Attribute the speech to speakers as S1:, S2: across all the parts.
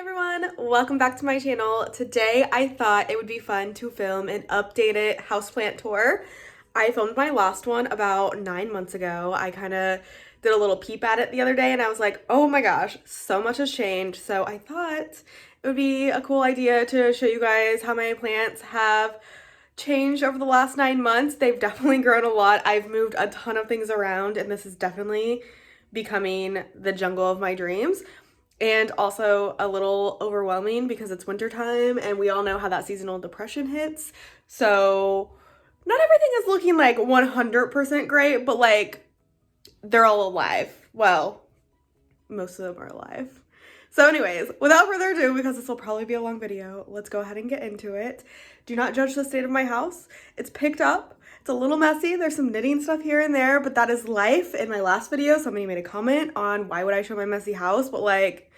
S1: Everyone, welcome back to my channel. Today I thought it would be fun to film an updated houseplant tour. I filmed my last one about 9 months ago. I kind of did a little peep at it the other day and I was like, oh my gosh, so much has changed. So I thought it would be a cool idea to show you guys how my plants have changed over the last 9 months. They've definitely grown a lot. I've moved a ton of things around and this is definitely becoming the jungle of my dreams. And also a little overwhelming because it's wintertime and we all know how that seasonal depression hits. So not everything is looking like 100% great, but like they're all alive. Well, most of them are alive. So anyways, without further ado, because this will probably be a long video, let's go ahead and get into it. Do not judge the state of my house. It's picked up. It's a little messy. There's some knitting stuff here and there, but that is life. In my last video, somebody made a comment on why would I show my messy house, but like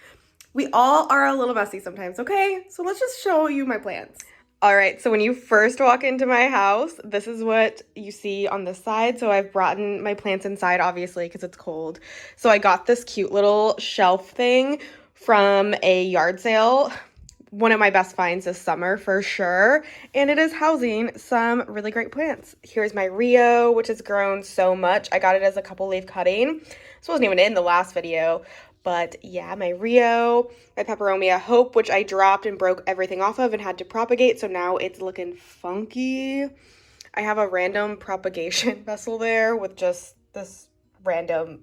S1: we all are a little messy sometimes, okay? So let's just show you my plants. All right, so when you first walk into my house, this is what you see on this side. So I've brought in my plants inside, obviously, because it's cold. So I got this cute little shelf thing from a yard sale. One of my best finds this summer for sure. And it is housing some really great plants. Here's my Rio, which has grown so much. I got it as a couple leaf cutting. This wasn't even in the last video. But yeah, my Rio, my Peperomia Hope, which I dropped and broke everything off of and had to propagate. So now it's looking funky. I have a random propagation vessel there with just this random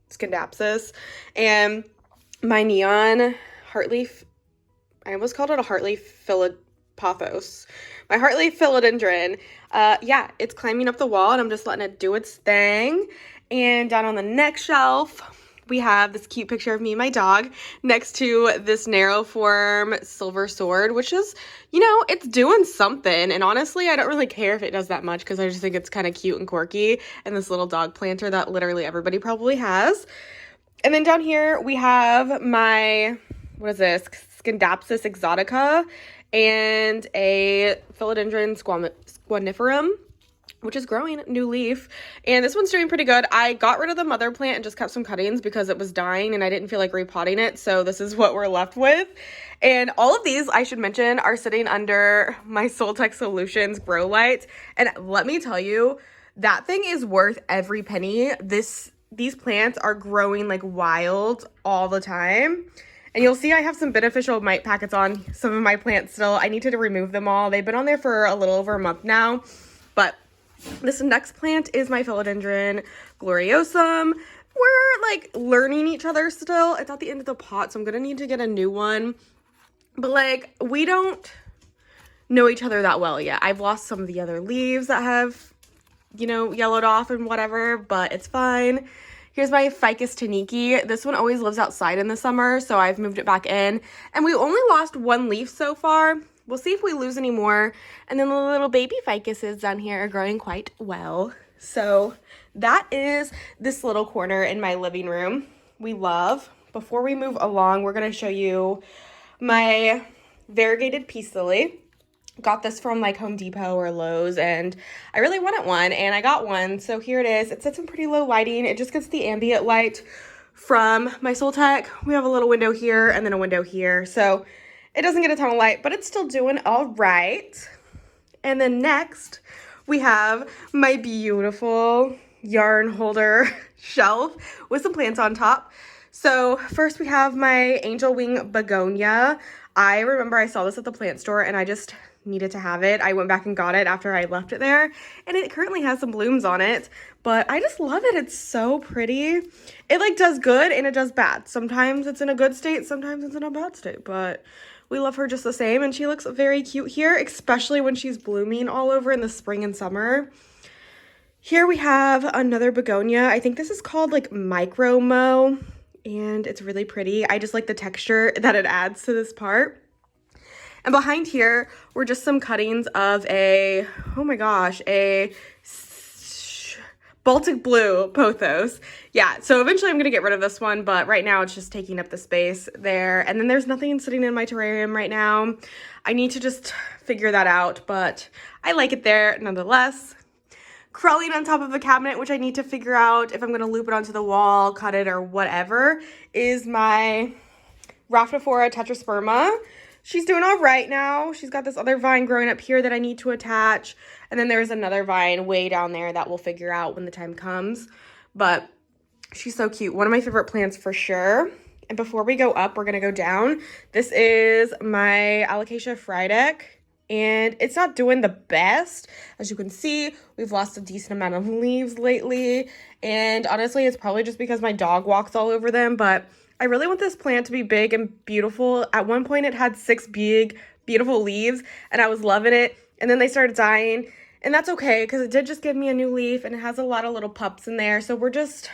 S1: Scindapsus. And my neon heartleaf, I almost called it a heartleaf philodendron. My heartleaf philodendron, yeah, it's climbing up the wall and I'm just letting it do its thing. And down on the next shelf, we have this cute picture of me and my dog next to this narrow form silver sword, which is, you know, it's doing something. And honestly, I don't really care if it does that much because I just think it's kind of cute and quirky. And this little dog planter that literally everybody probably has. And then down here we have my, what is this? Scindapsus exotica and a philodendron squamiferum, which is growing new leaf. And this one's doing pretty good. I got rid of the mother plant and just kept some cuttings because it was dying and I didn't feel like repotting it. So this is what we're left with. And all of these, I should mention, are sitting under my Soltech Solutions grow light. And let me tell you, that thing is worth every penny. These plants are growing like wild all the time. And you'll see I have some beneficial mite packets on some of my plants still. I need to remove them all. They've been on there for a little over a month now. But this next plant is my Philodendron gloriosum. We're like learning each other still. It's at the end of the pot, so I'm gonna need to get a new one. But like, we don't know each other that well yet. I've lost some of the other leaves that have, you know, yellowed off and whatever, but it's fine. Here's my Ficus taniki. This one always lives outside in the summer, so I've moved it back in. And we only lost one leaf so far. We'll see if we lose any more. And then the little baby ficuses down here are growing quite well. So that is this little corner in my living room we love. Before we move along, we're going to show you my variegated peace lily. Got this from like Home Depot or Lowe's and I really wanted one and I got one. So here it is. It sits in pretty low lighting. It just gets the ambient light from my Soltech. We have a little window here and then a window here. So it doesn't get a ton of light, but it's still doing all right. And then next, we have my beautiful yarn holder shelf with some plants on top. So first we have my angel wing begonia. I remember I saw this at the plant store and I just needed to have it. I went back and got it after I left it there and it currently has some blooms on it, but I just love it. It's so pretty. It like does good and it does bad. Sometimes it's in a good state, sometimes it's in a bad state, but we love her just the same, and she looks very cute here, especially when she's blooming all over in the spring and summer. Here we have another begonia. I think this is called like Micro Mo, and it's really pretty. I just like the texture that it adds to this part. And behind here were just some cuttings of a, oh my gosh, a Baltic blue pothos. Yeah, so eventually I'm gonna get rid of this one, but right now it's just taking up the space there. And then there's nothing sitting in my terrarium right now. I need to just figure that out, but I like it there nonetheless. Crawling on top of a cabinet, which I need to figure out if I'm gonna loop it onto the wall, cut it, or whatever, is my Rhaphidophora tetrasperma. She's doing all right now. She's got this other vine growing up here that I need to attach. And then there's another vine way down there that we'll figure out when the time comes. But she's so cute. One of my favorite plants for sure. And before we go up, we're going to go down. This is my Alocasia frydek. And it's not doing the best. As you can see, we've lost a decent amount of leaves lately. And honestly, it's probably just because my dog walks all over them. But I really want this plant to be big and beautiful. At one point, it had 6 big, beautiful leaves, and I was loving it. And then they started dying, and that's okay because it did just give me a new leaf, and it has a lot of little pups in there. So we're just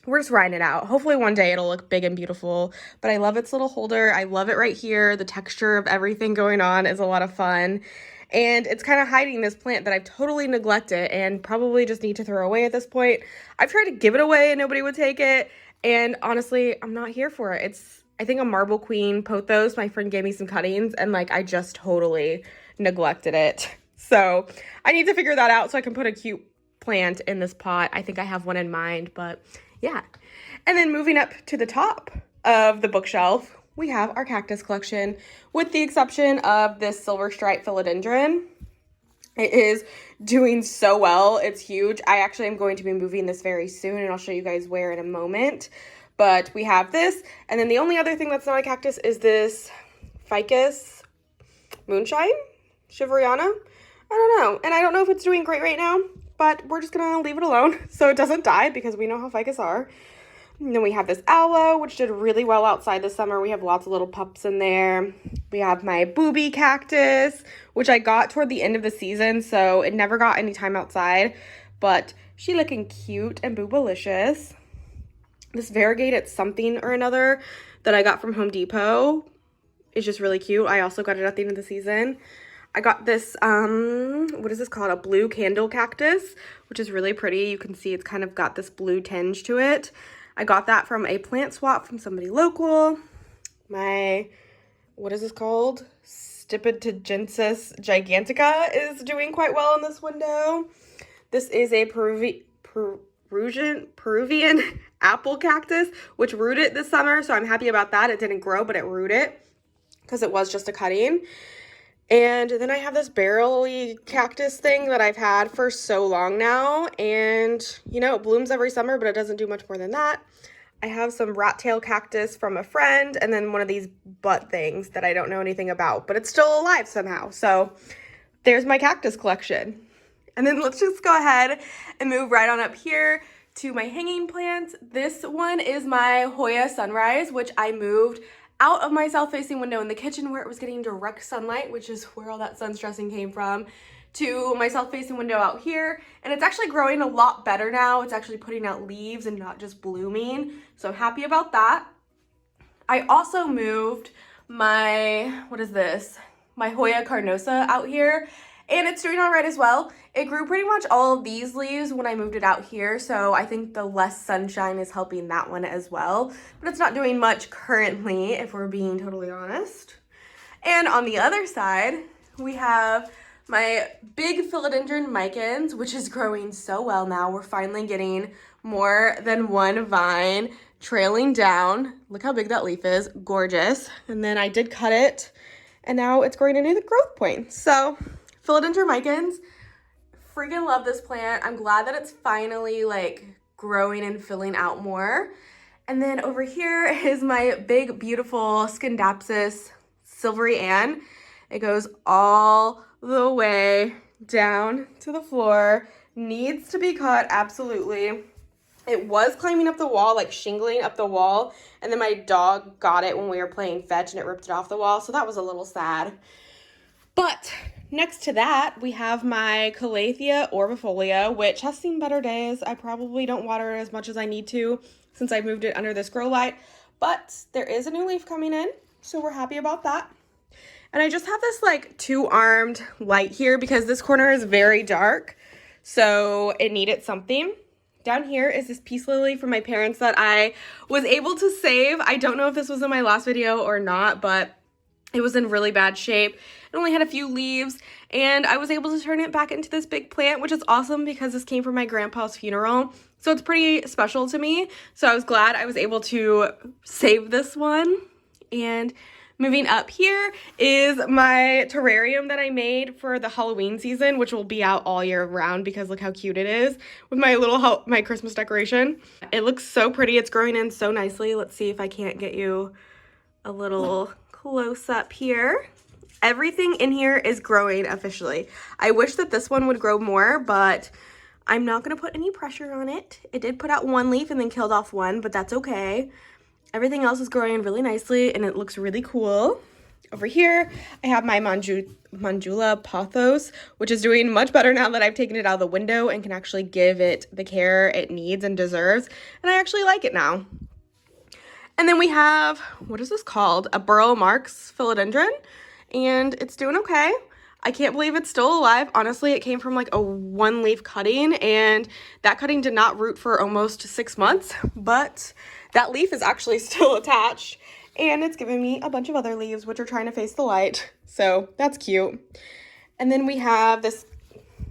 S1: riding it out. Hopefully one day it'll look big and beautiful. But I love its little holder. I love it right here. The texture of everything going on is a lot of fun. And it's kind of hiding this plant that I've totally neglected and probably just need to throw away at this point. I've tried to give it away and nobody would take it. And honestly, I'm not here for it. It's, I think, a Marble Queen pothos. My friend gave me some cuttings and like I just totally neglected it. So I need to figure that out so I can put a cute plant in this pot. I think I have one in mind, but yeah. And then moving up to the top of the bookshelf, we have our cactus collection with the exception of this silver stripe philodendron. It is doing so well. It's huge. I actually am going to be moving this very soon, and I'll show you guys where in a moment. But we have this, and then the only other thing that's not a cactus is this ficus moonshine, Shiveriana. I don't know, and I don't know if it's doing great right now, but we're just gonna leave it alone so it doesn't die because we know how ficus are. And then we have this aloe, which did really well outside this summer. We have lots of little pups in there. We have my booby cactus, which I got toward the end of the season, so it never got any time outside. But she looking cute and boobalicious. This variegated something or another that I got from Home Depot is just really cute. I also got it at the end of the season. I got this, what is this called? A blue candle cactus, which is really pretty. You can see it's kind of got this blue tinge to it. I got that from a plant swap from somebody local. My, what is this called? Stipitogensis gigantica is doing quite well in this window. This is a Peruvian apple cactus, which rooted this summer, so I'm happy about that. It didn't grow, but it rooted because it was just a cutting. And then I have this barrel-y cactus thing that I've had for so long now. And, you know, it blooms every summer, but it doesn't do much more than that. I have some rat tail cactus from a friend and then one of these butt things that I don't know anything about, but it's still alive somehow. So there's my cactus collection. And then let's just go ahead and move right on up here to my hanging plants. This one is my Hoya Sunrise, which I moved out of my south-facing window in the kitchen where it was getting direct sunlight, which is where all that sun stressing came from, to my south-facing window out here. And it's actually growing a lot better now. It's actually putting out leaves and not just blooming. So I'm happy about that. I also moved my, what is this? My Hoya carnosa out here. And it's doing all right as well. It grew pretty much all of these leaves when I moved it out here, so I think the less sunshine is helping that one as well. But it's not doing much currently, if we're being totally honest. And on the other side, we have my big philodendron micans, which is growing so well now. We're finally getting more than one vine trailing down. Look how big that leaf is. Gorgeous. And then I did cut it, and now it's growing into the growth point. So philodendron micans, freaking love this plant. I'm glad that it's finally like growing and filling out more. And then over here is my big, beautiful Scindapsus Silvery Ann. It goes all the way down to the floor. Needs to be cut, absolutely. It was climbing up the wall, like shingling up the wall. And then my dog got it when we were playing fetch and it ripped it off the wall. So that was a little sad. But next to that, we have my Calathea orbifolia, which has seen better days. I probably don't water it as much as I need to since I moved it under this grow light, but there is a new leaf coming in, so we're happy about that. And I just have this like 2-armed light here because this corner is very dark, so it needed something. Down here is this peace lily from my parents that I was able to save. I don't know if this was in my last video or not, but it was in really bad shape. It only had a few leaves, and I was able to turn it back into this big plant, which is awesome because this came from my grandpa's funeral. So it's pretty special to me. So I was glad I was able to save this one. And moving up here is my terrarium that I made for the Halloween season, which will be out all year round because look how cute it is with my little my Christmas decoration. It looks so pretty. It's growing in so nicely. Let's see if I can't get you a little close up here. Everything in here is growing officially. I wish that this one would grow more, but I'm not going to put any pressure on it. It did put out one leaf and then killed off one, but that's okay. Everything else is growing really nicely and it looks really cool. Over here, I have my Mandula pothos, which is doing much better now that I've taken it out of the window and can actually give it the care it needs and deserves. And I actually like it now. And then we have, what is this called? A Burl Marx philodendron, and it's doing okay. I can't believe it's still alive. Honestly, it came from like a one leaf cutting, and that cutting did not root for almost 6 months, but that leaf is actually still attached, and it's giving me a bunch of other leaves which are trying to face the light, so that's cute. And then we have this,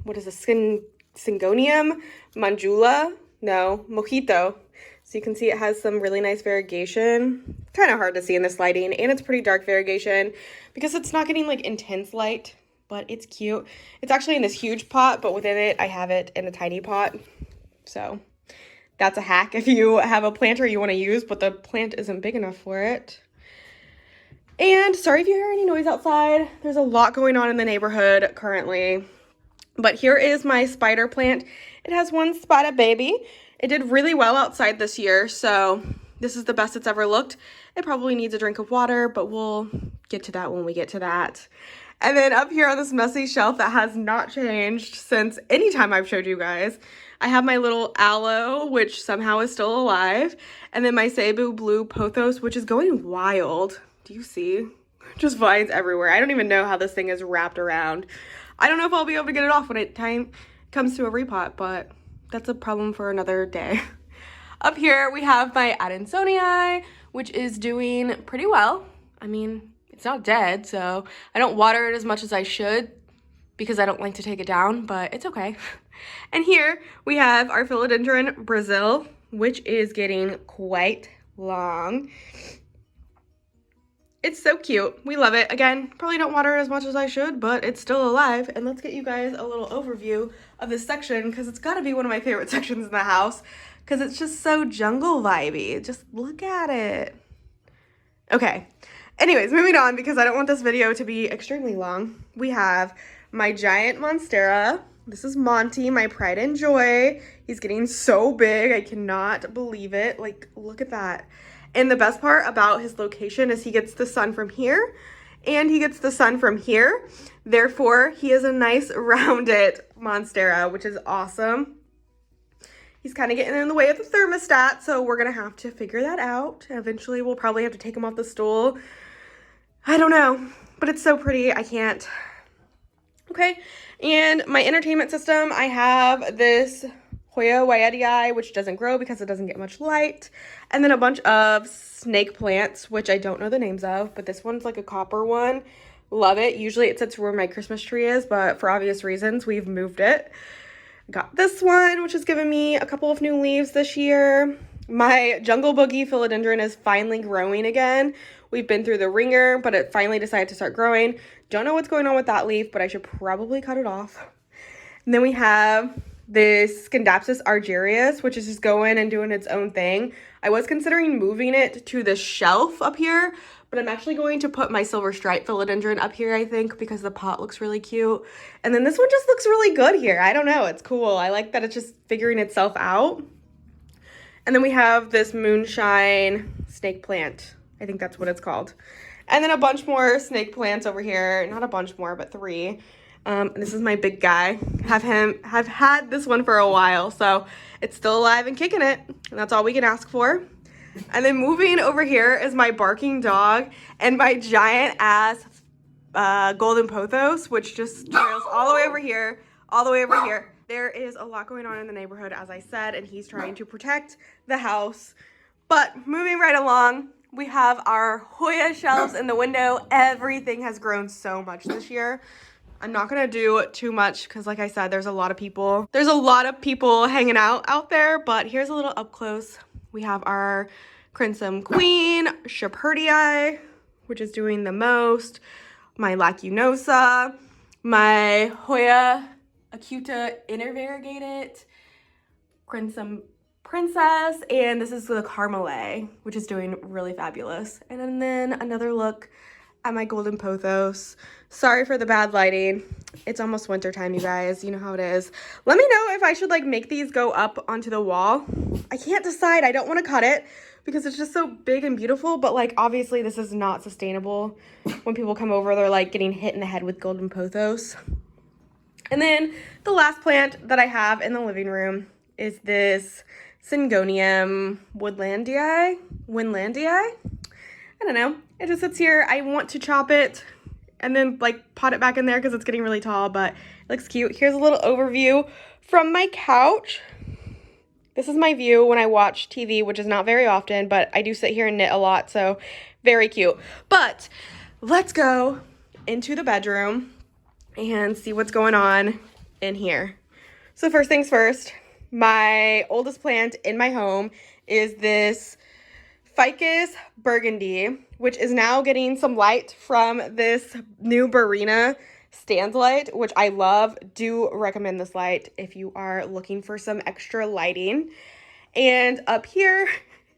S1: what is this, Syngonium Mandula? No, Mojito. So you can see it has some really nice variegation. Kind of hard to see in this lighting, and it's pretty dark variegation because it's not getting like intense light, but it's cute. It's actually in this huge pot, but within it, I have it in a tiny pot. So that's a hack if you have a planter you want to use, but the plant isn't big enough for it. And sorry if you hear any noise outside. There's a lot going on in the neighborhood currently. But here is my spider plant. It has one spotted baby. It did really well outside this year, so this is the best it's ever looked. It probably needs a drink of water, but we'll get to that when we get to that. And then up here on this messy shelf that has not changed since any time I've showed you guys, I have my little aloe, which somehow is still alive. And then my Cebu blue pothos, which is going wild. Do you see? Just vines everywhere. I don't even know how this thing is wrapped around. I don't know if I'll be able to get it off when time comes to a repot, but that's a problem for another day. Up here we have my Adansonii, which is doing pretty well. I mean, it's not dead, so I don't water it as much as I should because I don't like to take it down, but it's okay. And here we have our philodendron Brazil, which is getting quite long. It's so cute. We love it. Again, probably don't water it as much as I should, but it's still alive. And let's get you guys a little overview of this section because it's got to be one of my favorite sections in the house because it's just so jungle vibey. Just look at it. Okay. Anyways, moving on because I don't want this video to be extremely long. We have my giant monstera. This is Monty, my pride and joy. He's getting so big. I cannot believe it. Like, look at that. And the best part about his location is he gets the sun from here and he gets the sun from here. Therefore, he is a nice rounded monstera, which is awesome. He's kind of getting in the way of the thermostat, so we're going to have to figure that out. Eventually, we'll probably have to take him off the stool. I don't know, but it's so pretty. I can't. Okay, and my entertainment system, I have this Hoya Waiatii, which doesn't grow because it doesn't get much light. And then a bunch of snake plants, which I don't know the names of, but this one's like a copper one. Love it. Usually it sits where my Christmas tree is, but for obvious reasons, we've moved it. Got this one, which has given me a couple of new leaves this year. My jungle boogie philodendron is finally growing again. We've been through the ringer, but it finally decided to start growing. Don't know what's going on with that leaf, but I should probably cut it off. And then we have this Scindapsus argyrius, which is just going and doing its own thing. I was considering moving it to the shelf up here, but I'm actually going to put my silver stripe philodendron up here, I think, because the pot looks really cute. And then this one just looks really good here. I don't know. It's cool. I like that it's just figuring itself out. And then we have this moonshine snake plant. I think that's what it's called. And then a bunch more snake plants over here. Not a bunch more, but 3. This is my big guy. Have had this one for a while, so it's still alive and kicking it. And that's all we can ask for. And then moving over here is my barking dog and my giant ass golden pothos, which just trails all the way over here, all the way over here. There is a lot going on in the neighborhood, as I said, and he's trying to protect the house. But moving right along, we have our Hoya shelves in the window. Everything has grown so much this year. I'm not going to do too much because, like I said, there's a lot of people. There's a lot of people hanging out there, but here's a little up close. We have our Crimson Queen, Shepherdii. which is doing the most, my Lacunosa, my Hoya Acuta Inner Variegated, Crimson Princess, and this is the Carmelet, which is doing really fabulous. And then another look at my Golden Pothos. Sorry for the bad lighting. It's almost winter time, you guys. You know how it is. Let me know if I should like make these go up onto the wall. I can't decide. I don't want to cut it because it's just so big and beautiful, but like obviously this is not sustainable. When people come over, they're like getting hit in the head with Golden Pothos. And then the last plant that I have in the living room is this Syngonium Woodlandii. I don't know. It just sits here. I want to chop it and then like pot it back in there because it's getting really tall, but it looks cute. Here's a little overview from my couch. This is my view when I watch TV, which is not very often, but I do sit here and knit a lot, so very cute. But let's go into the bedroom and see what's going on in here. So first things first, my oldest plant in my home is this Ficus Burgundy, which is now getting some light from this new Barina stand light, which I love. Do recommend this light if you are looking for some extra lighting. And up here,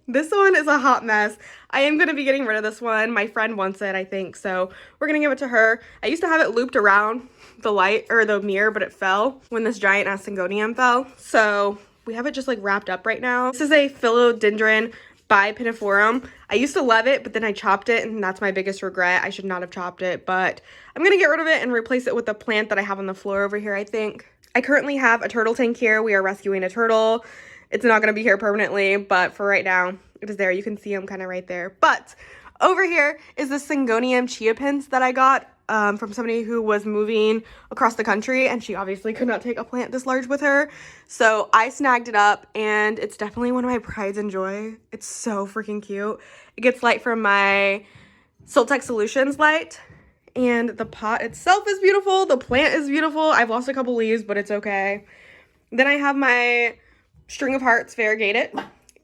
S1: this one is a hot mess. I am going to be getting rid of this one. My friend wants it, I think, so we're going to give it to her. I used to have it looped around the light or the mirror, but it fell when this giant ass Syngonium fell. So we have it just like wrapped up right now. This is a Philodendron bipinniforum. I used to love it, but then I chopped it, and that's my biggest regret. I should not have chopped it, but I'm gonna get rid of it and replace it with the plant that I have on the floor over here, I think. I currently have a turtle tank here. We are rescuing a turtle. It's not gonna be here permanently, but for right now, it is there. You can see them kind of right there. But over here is the Syngonium chia pins that I got from somebody who was moving across the country, and she obviously could not take a plant this large with her. So I snagged it up, and it's definitely one of my prides and joy. It's so freaking cute. It gets light from my Soltech Solutions light, and the pot itself is beautiful. The plant is beautiful. I've lost a couple leaves, but it's okay. Then I have my String of Hearts variegated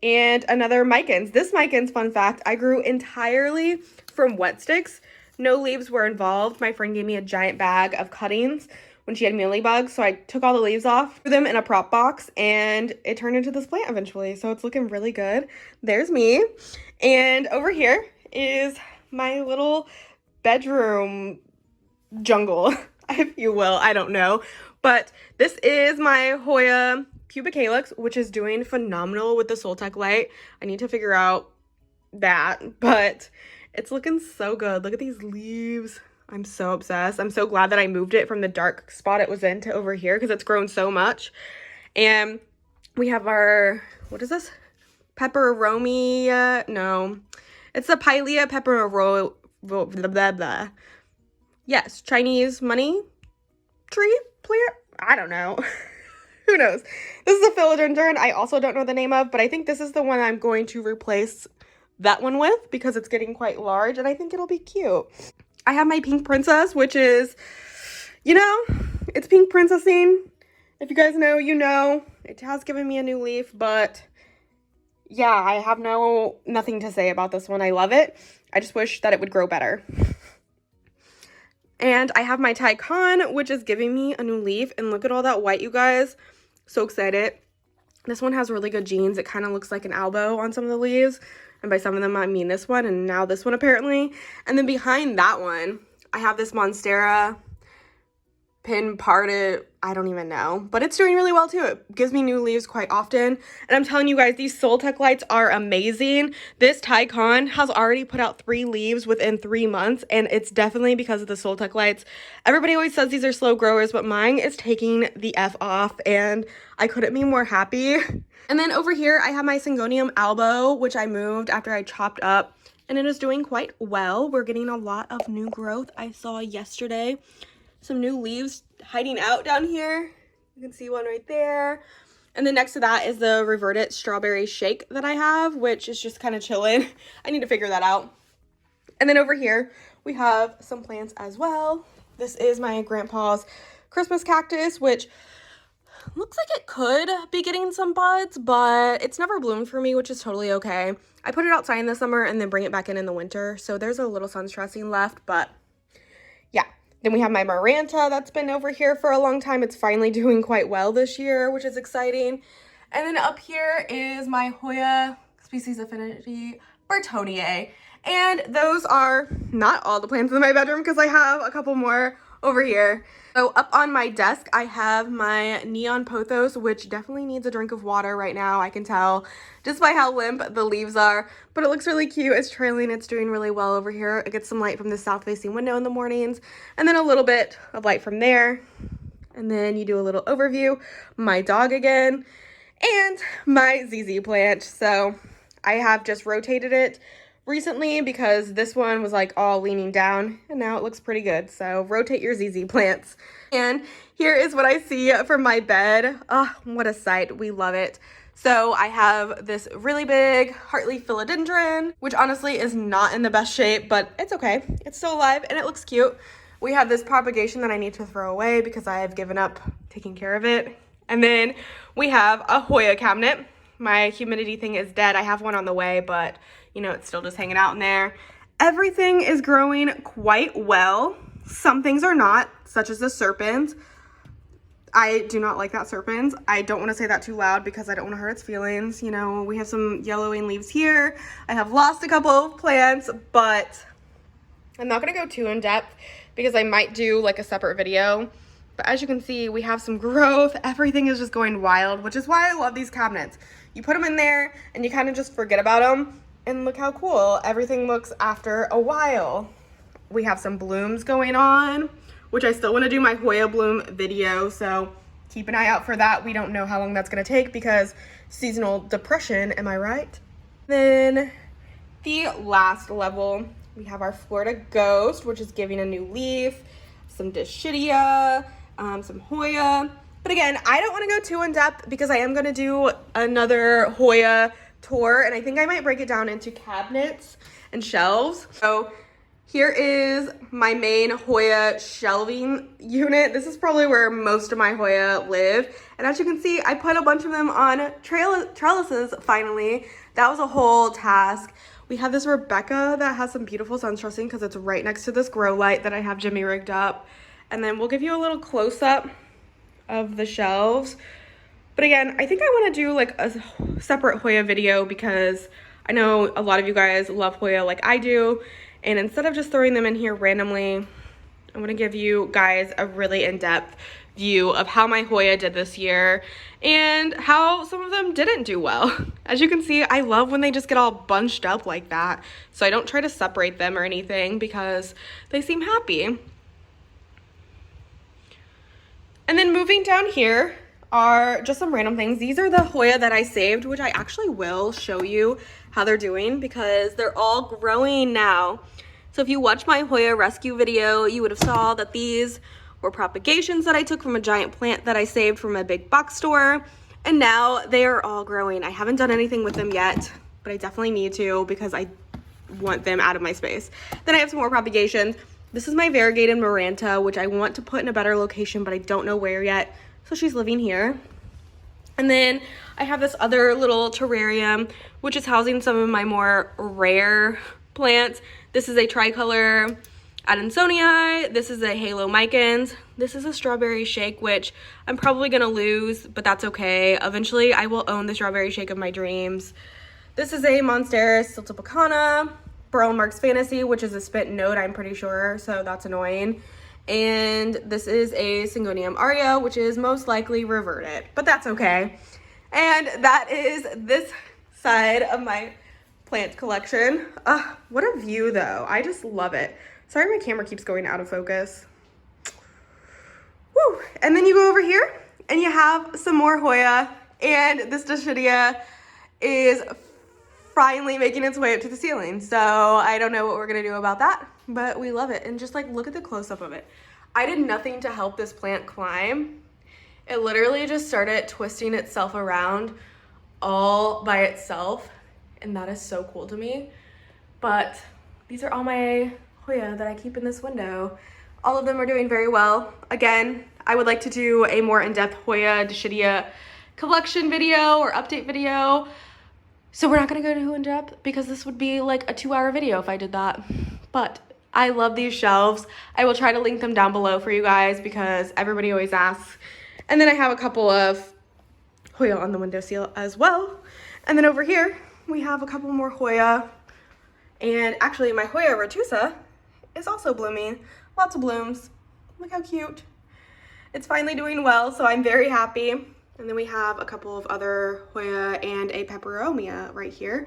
S1: and another Micans. This Micans, fun fact, I grew entirely from wet sticks. No leaves were involved. My friend gave me a giant bag of cuttings when she had mealybugs, so I took all the leaves off, threw them in a prop box, and it turned into this plant eventually. So it's looking really good. There's me. And over here is my little bedroom jungle, if you will. I don't know. But this is my Hoya pubic calyx, which is doing phenomenal with the Soltech light. I need to figure out that, but it's looking so good. Look at these leaves. I'm so obsessed. I'm so glad that I moved it from the dark spot it was in to over here because it's grown so much. And we have our, what is this? Peperomia? No. It's the Pilea peperomia. Blah, blah, blah. Yes, Chinese money tree plant? I don't know. Who knows? This is a philodendron I also don't know the name of, but I think this is the one I'm going to replace that one with because it's getting quite large, and I think it'll be cute. I have my Pink Princess, which is, you know, it's pink princessing. If you guys know, you know. It has given me a new leaf, but yeah, I have nothing to say about this one. I love it. I just wish that it would grow better. And I have my Tycon, which is giving me a new leaf, and look at all that white, you guys. So excited. This one has really good genes. It kind of looks like an elbow on some of the leaves. And by some of them, I mean this one, and now this one apparently. And then behind that one, I have this Monstera pin parted, I don't even know. But it's doing really well too. It gives me new leaves quite often. And I'm telling you guys, these Soltech lights are amazing. This Tycon has already put out 3 leaves within 3 months. And it's definitely because of the Soltech lights. Everybody always says these are slow growers, but mine is taking the F off. And I couldn't be more happy. And then over here, I have my Syngonium albo, which I moved after I chopped up. And it is doing quite well. We're getting a lot of new growth. I saw yesterday some new leaves hiding out down here. You can see one right there. And then next to that is the reverted strawberry shake that I have, which is just kind of chilling. I need to figure that out. And then over here, we have some plants as well. This is my grandpa's Christmas cactus, which looks like it could be getting some buds, but it's never bloomed for me, which is totally okay. I put it outside in the summer and then bring it back in the winter. So there's a little sun stressing left, but yeah. Then we have my Maranta that's been over here for a long time. It's finally doing quite well this year, which is exciting. And then up here is my Hoya Species Affinity Bertonier. And those are not all the plants in my bedroom because I have a couple more over here. So up on my desk, I have my neon pothos, which definitely needs a drink of water right now. I can tell just by how limp the leaves are, but it looks really cute. It's trailing, it's doing really well over here. It gets some light from the south facing window in the mornings, and then a little bit of light from there. And then you do a little overview, my dog again, and my ZZ plant. So I have just rotated it recently because this one was like all leaning down and now it looks pretty good. So rotate your ZZ plants. And here is what I see from my bed. Oh, what a sight. We love it. So I have this really big heartleaf philodendron, which honestly is not in the best shape, but it's okay. It's still alive and it looks cute. We have this propagation that I need to throw away because I have given up taking care of it. And then we have a Hoya cabinet. My humidity thing is dead. I have one on the way, but you know, it's still just hanging out in there. Everything is growing quite well. Some things are not, such as the serpent. I do not like that serpent. I don't want to say that too loud because I don't want to hurt its feelings. You know, we have some yellowing leaves here. I have lost a couple of plants, but I'm not going to go too in depth because I might do like a separate video. But as you can see, we have some growth. Everything is just going wild, which is why I love these cabinets. You put them in there and you kind of just forget about them. And look how cool everything looks after a while. We have some blooms going on, which I still want to do my Hoya bloom video. So keep an eye out for that. We don't know how long that's going to take because seasonal depression, am I right? Then the last level, we have our Florida Ghost, which is giving a new leaf, some Dischidia, some Hoya. But again, I don't want to go too in depth because I am going to do another Hoya tour, and I think I might break it down into cabinets and shelves. So here is my main Hoya shelving unit. This is probably where most of my Hoya live. And as you can see, I put a bunch of them on trellises finally. That was a whole task. We have this Rebecca that has some beautiful sun stressing because it's right next to this grow light that I have Jimmy rigged up. And then we'll give you a little close-up of the shelves. But again, I think I want to do like a separate Hoya video because I know a lot of you guys love Hoya like I do. And instead of just throwing them in here randomly, I want to give you guys a really in-depth view of how my Hoya did this year and how some of them didn't do well. As you can see, I love when they just get all bunched up like that. So I don't try to separate them or anything because they seem happy. And then moving down here are just some random things. These are the Hoya that I saved, which I actually will show you how they're doing because they're all growing now. So if you watched my Hoya rescue video, you would have saw that these were propagations that I took from a giant plant that I saved from a big box store. And now they are all growing. I haven't done anything with them yet, but I definitely need to because I want them out of my space. Then I have some more propagations. This is my variegated Maranta, which I want to put in a better location, but I don't know where yet. So she's living here. And then I have this other little terrarium, which is housing some of my more rare plants. This is a tricolor Adansonii. This is a halo micans. This is a strawberry shake, which I'm probably gonna lose, but that's okay. Eventually, I will own the strawberry shake of my dreams. This is a Monstera siltepecana, Burl Marks Fantasy, which is a spent node, I'm pretty sure, so that's annoying. And this is a Syngonium aria, which is most likely reverted, but that's okay. And that is this side of my plant collection. What a view though. I just love it. Sorry my camera keeps going out of focus. Woo! And then you go over here and you have some more Hoya, and this Dischidia is finally making its way up to the ceiling. So I don't know what we're gonna do about that, but we love it. And just like look at the close-up of it. I did nothing to help this plant climb. It literally just started twisting itself around all by itself, and that is so cool to me. But these are all my Hoya that I keep in this window. All of them are doing very well. Again, I would like to do a more in-depth Hoya Dischidia collection video or update video. So we're not gonna go too in depth because this would be like a 2-hour video if I did that. But I love these shelves. I will try to link them down below for you guys because everybody always asks. And then I have a couple of Hoya on the windowsill as well. And then over here, we have a couple more Hoya. And actually my Hoya retusa is also blooming. Lots of blooms. Look how cute. It's finally doing well, so I'm very happy. And then we have a couple of other Hoya and a peperomia right here.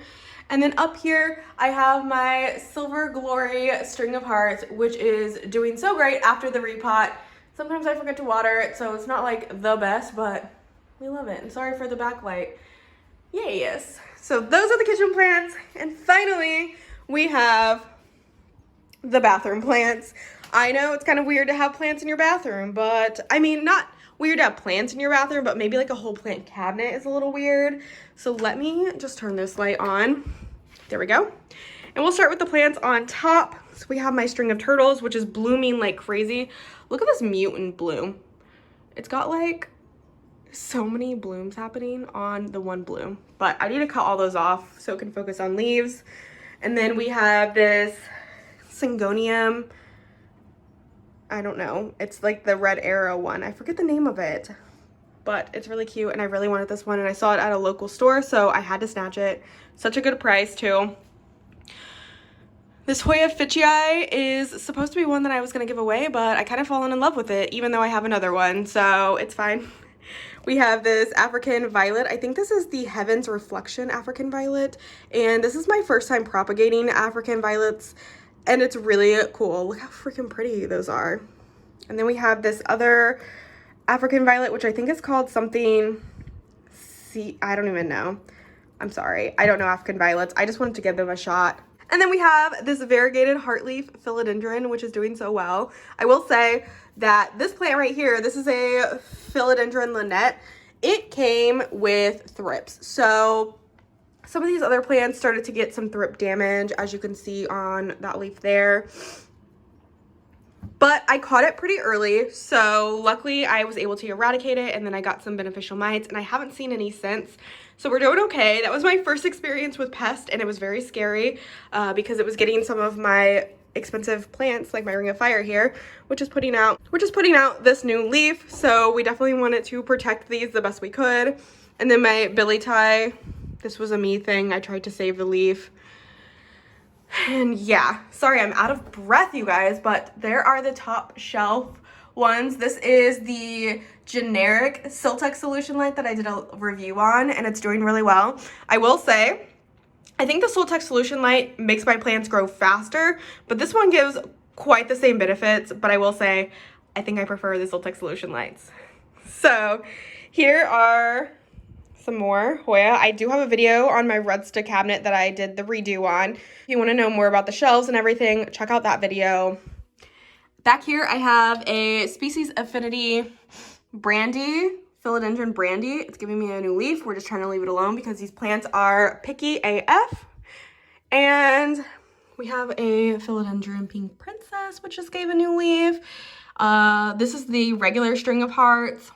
S1: And then up here, I have my Silver Glory string of hearts, which is doing so great after the repot. Sometimes I forget to water it, so it's not like the best, but we love it. And sorry for the backlight. Yay, yes. So those are the kitchen plants. And finally, we have the bathroom plants. I know it's kind of weird to have plants in your bathroom, but I mean, not weird to have plants in your bathroom, but maybe like a whole plant cabinet is a little weird. So let me just turn this light on. There we go. And we'll start with the plants on top. So we have my string of turtles, which is blooming like crazy. Look at this mutant bloom. It's got like so many blooms happening on the one bloom, but I need to cut all those off so it can focus on leaves. And then we have this Syngonium. I don't know. It's like the red arrow one. I forget the name of it, but it's really cute and I really wanted this one and I saw it at a local store, so I had to snatch it. Such a good price too. This Hoya Fitchii is supposed to be one that I was going to give away, but I kind of fallen in love with it even though I have another one, so it's fine. We have this African Violet. I think this is the Heaven's Reflection African Violet, and this is my first time propagating African Violets. And it's really cool. Look how freaking pretty those are. And then we have this other African Violet, which I think is called something, I don't even know. I'm sorry. I don't know African Violets. I just wanted to give them a shot. And then we have this variegated heartleaf philodendron, which is doing so well. I will say that this plant right here, this is a philodendron Lynette. It came with thrips. So some of these other plants started to get some thrip damage, as you can see on that leaf there. But I caught it pretty early, so luckily I was able to eradicate it, and then I got some beneficial mites, and I haven't seen any since. So we're doing okay. That was my first experience with pest, and it was very scary because it was getting some of my expensive plants, like my ring of fire here, which is putting out this new leaf. So we definitely wanted to protect these the best we could. And then my billy tie. This was a me thing. I tried to save the leaf. And yeah, sorry, I'm out of breath, you guys, but there are the top shelf ones. This is the generic Siltex solution light that I did a review on, and it's doing really well. I will say, I think the Siltex solution light makes my plants grow faster, but this one gives quite the same benefits, but I will say, I think I prefer the Siltex solution lights. So here are some more Hoya. I do have a video on my red stick cabinet that I did the redo on. If you want to know more about the shelves and everything, check out that video. Back here I have a Species Affinity Brandy, Philodendron Brandy. It's giving me a new leaf. We're just trying to leave it alone because these plants are picky AF. And we have a Philodendron Pink Princess, which just gave a new leaf. This is the regular string of hearts.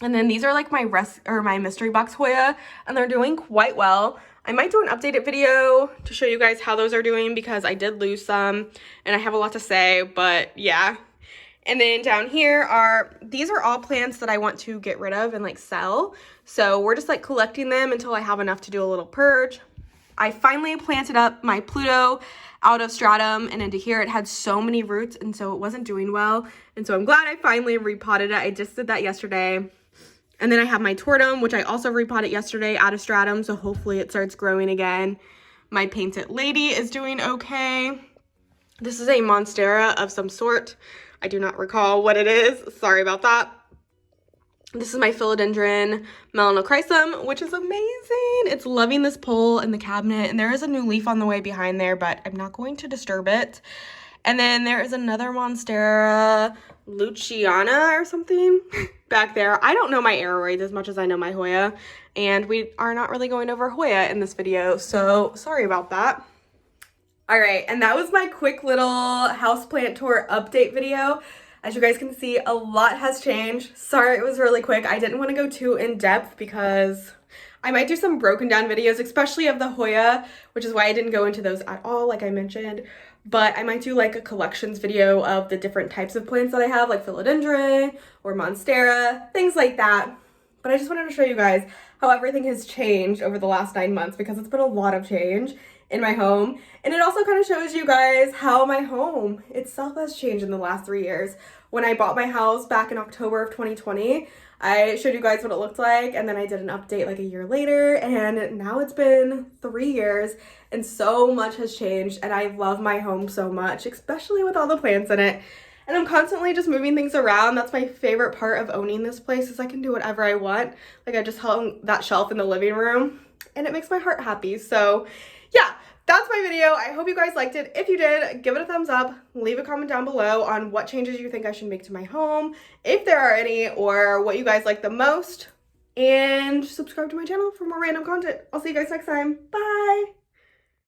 S1: And then these are like my mystery box Hoya, and they're doing quite well. I might do an updated video to show you guys how those are doing because I did lose some and I have a lot to say, but yeah. And then down here these are all plants that I want to get rid of and like sell. So we're just like collecting them until I have enough to do a little purge. I finally planted up my Pluto out of stratum and into here. It had so many roots and so it wasn't doing well. And so I'm glad I finally repotted it. I just did that yesterday. And then I have my Tortum, which I also repotted yesterday out of stratum, so hopefully it starts growing again. My Painted Lady is doing okay. This is a Monstera of some sort. I do not recall what it is. Sorry about that. This is my Philodendron Melanochrysum, which is amazing. It's loving this pole in the cabinet, and there is a new leaf on the way behind there, but I'm not going to disturb it. And then there is another Monstera Luciana or something back there. I don't know my aeroids as much as I know my Hoya, and we are not really going over Hoya in this video, so sorry about that. All right, and that was my quick little houseplant tour update video. As you guys can see, a lot has changed. Sorry it was really quick. I didn't want to go too in depth because I might do some broken down videos, especially of the Hoya, which is why I didn't go into those at all, like I mentioned. But I might do like a collections video of the different types of plants that I have, like philodendron or monstera, things like that. But I just wanted to show you guys how everything has changed over the last 9 months, because it's been a lot of change in my home. And it also kind of shows you guys how my home itself has changed in the last 3 years. When I bought my house back in October of 2020, I showed you guys what it looked like, and then I did an update like a year later, and now it's been 3 years and so much has changed, and I love my home so much, especially with all the plants in it. And I'm constantly just moving things around. That's my favorite part of owning this place, is I can do whatever I want. Like, I just hung that shelf in the living room and it makes my heart happy. So yeah, that's my video. I hope you guys liked it. If you did, give it a thumbs up. Leave a comment down below on what changes you think I should make to my home, if there are any, or what you guys like the most. And subscribe to my channel for more random content. I'll see you guys next time. Bye!